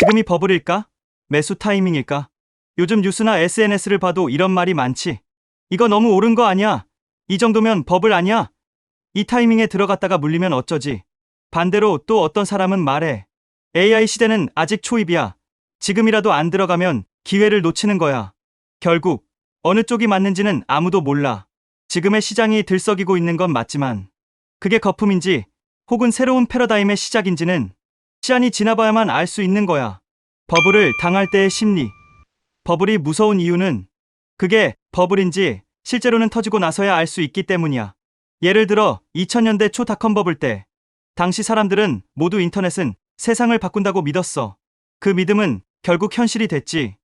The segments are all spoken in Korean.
지금이 버블일까? 매수 타이밍일까? 요즘 뉴스나 SNS를 봐도 이런 말이 많지. 이거 너무 오른 거 아니야? 이 정도면 버블 아니야? 이 타이밍에 들어갔다가 물리면 어쩌지? 반대로 또 어떤 사람은 말해. AI 시대는 아직 초입이야. 지금이라도 안 들어가면 기회를 놓치는 거야. 결국 어느 쪽이 맞는지는 아무도 몰라. 지금의 시장이 들썩이고 있는 건 맞지만 그게 거품인지 혹은 새로운 패러다임의 시작인지는 시간이 지나봐야만 알 수 있는 거야. 버블을 당할 때의 심리. 버블이 무서운 이유는 그게 버블인지 실제로는 터지고 나서야 알 수 있기 때문이야. 예를 들어 2000년대 초 닷컴 버블 때 당시 사람들은 모두 인터넷은 세상을 바꾼다고 믿었어. 그 믿음은 결국 현실이 됐지.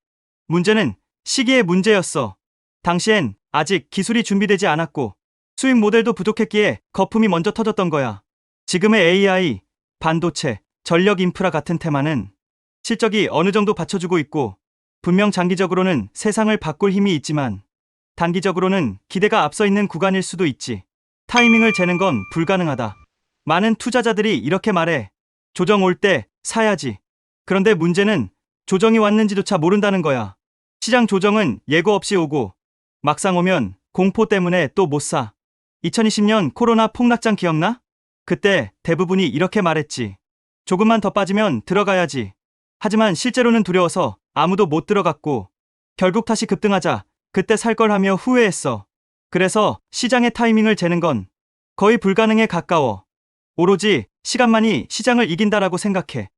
문제는 시기의 문제였어. 당시엔 아직 기술이 준비되지 않았고 수익 모델도 부족했기에 거품이 먼저 터졌던 거야. 지금의 AI, 반도체, 전력 인프라 같은 테마는 실적이 어느 정도 받쳐주고 있고 분명 장기적으로는 세상을 바꿀 힘이 있지만 단기적으로는 기대가 앞서 있는 구간일 수도 있지. 타이밍을 재는 건 불가능하다. 많은 투자자들이 이렇게 말해. 조정 올 때 사야지. 그런데 문제는 조정이 왔는지조차 모른다는 거야. 시장 조정은 예고 없이 오고 막상 오면 공포 때문에 또 못 사. 2020년 코로나 폭락장 기억나? 그때 대부분이 이렇게 말했지. 조금만 더 빠지면 들어가야지. 하지만 실제로는 두려워서 아무도 못 들어갔고 결국 다시 급등하자 그때 살 걸 하며 후회했어. 그래서 시장의 타이밍을 재는 건 거의 불가능에 가까워. 오로지 시간만이 시장을 이긴다라고 생각해.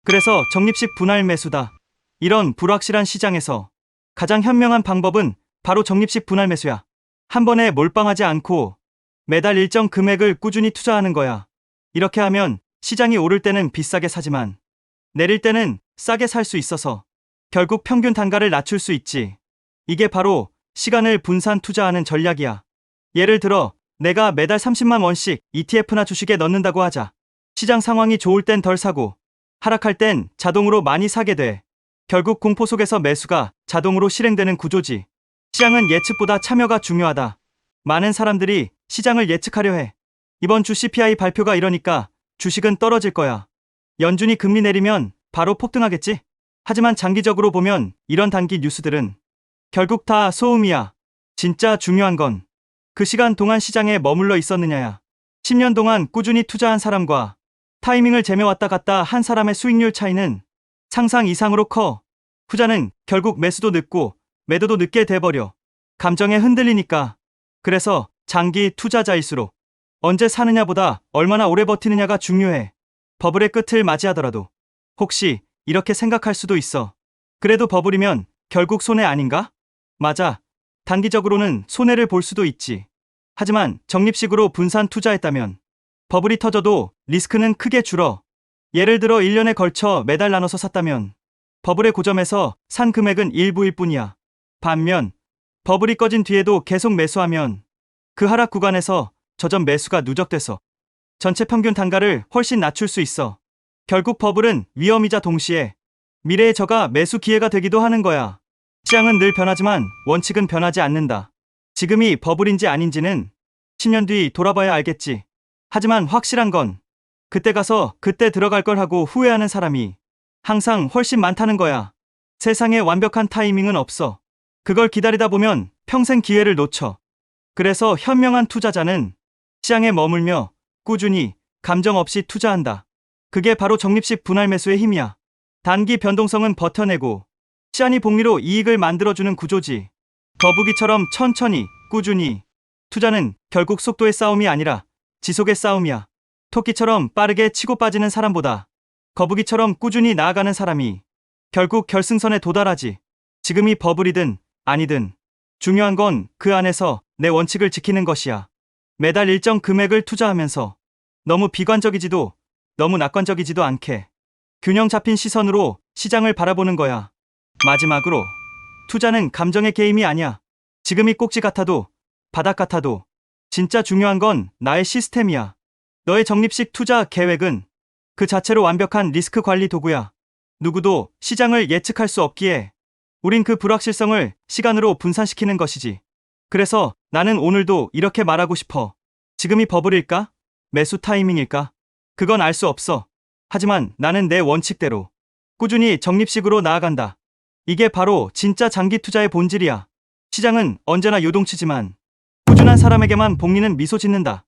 그래서 적립식 분할 매수다. 이런 불확실한 시장에서 가장 현명한 방법은 바로 적립식 분할 매수야. 한 번에 몰빵하지 않고 매달 일정 금액을 꾸준히 투자하는 거야. 이렇게 하면 시장이 오를 때는 비싸게 사지만 내릴 때는 싸게 살 수 있어서 결국 평균 단가를 낮출 수 있지. 이게 바로 시간을 분산 투자하는 전략이야. 예를 들어 내가 매달 30만 원씩 ETF나 주식에 넣는다고 하자. 시장 상황이 좋을 땐 덜 사고 하락할 땐 자동으로 많이 사게 돼. 결국 공포 속에서 매수가 자동으로 실행되는 구조지. 시장은 예측보다 참여가 중요하다. 많은 사람들이 시장을 예측하려 해. 이번 주 CPI 발표가 이러니까 주식은 떨어질 거야. 연준이 금리 내리면 바로 폭등하겠지? 하지만 장기적으로 보면 이런 단기 뉴스들은 결국 다 소음이야. 진짜 중요한 건 그 시간 동안 시장에 머물러 있었느냐야. 10년 동안 꾸준히 투자한 사람과 타이밍을 재며 왔다 갔다 한 사람의 수익률 차이는 상상 이상으로 커. 후자는 결국 매수도 늦고 매도도 늦게 돼버려. 감정에 흔들리니까. 그래서 장기 투자자일수록 언제 사느냐보다 얼마나 오래 버티느냐가 중요해. 버블의 끝을 맞이하더라도 혹시 이렇게 생각할 수도 있어. 그래도 버블이면 결국 손해 아닌가? 맞아. 단기적으로는 손해를 볼 수도 있지. 하지만 적립식으로 분산 투자했다면 버블이 터져도 리스크는 크게 줄어. 예를 들어 1년에 걸쳐 매달 나눠서 샀다면 버블의 고점에서 산 금액은 일부일 뿐이야. 반면 버블이 꺼진 뒤에도 계속 매수하면 그 하락 구간에서 저점 매수가 누적돼서 전체 평균 단가를 훨씬 낮출 수 있어. 결국 버블은 위험이자 동시에 미래의 저가 매수 기회가 되기도 하는 거야. 시장은 늘 변하지만 원칙은 변하지 않는다. 지금이 버블인지 아닌지는 10년 뒤 돌아봐야 알겠지. 하지만 확실한 건 그때 가서 그때 들어갈 걸 하고 후회하는 사람이 항상 훨씬 많다는 거야. 세상에 완벽한 타이밍은 없어. 그걸 기다리다 보면 평생 기회를 놓쳐. 그래서 현명한 투자자는 시장에 머물며 꾸준히 감정 없이 투자한다. 그게 바로 적립식 분할 매수의 힘이야. 단기 변동성은 버텨내고 시간이 복리로 이익을 만들어주는 구조지. 거북이처럼 천천히 꾸준히. 투자는 결국 속도의 싸움이 아니라 지속의 싸움이야. 토끼처럼 빠르게 치고 빠지는 사람보다 거북이처럼 꾸준히 나아가는 사람이 결국 결승선에 도달하지. 지금이 버블이든 아니든 중요한 건 그 안에서 내 원칙을 지키는 것이야. 매달 일정 금액을 투자하면서 너무 비관적이지도 너무 낙관적이지도 않게 균형 잡힌 시선으로 시장을 바라보는 거야. 마지막으로 투자는 감정의 게임이 아니야. 지금이 꼭지 같아도 바닥 같아도 진짜 중요한 건 나의 시스템이야. 너의 적립식 투자 계획은 그 자체로 완벽한 리스크 관리 도구야. 누구도 시장을 예측할 수 없기에 우린 그 불확실성을 시간으로 분산시키는 것이지. 그래서 나는 오늘도 이렇게 말하고 싶어. 지금이 버블일까? 매수 타이밍일까? 그건 알 수 없어. 하지만 나는 내 원칙대로 꾸준히 적립식으로 나아간다. 이게 바로 진짜 장기 투자의 본질이야. 시장은 언제나 요동치지만 꾸준한 사람에게만 복리는 미소 짓는다.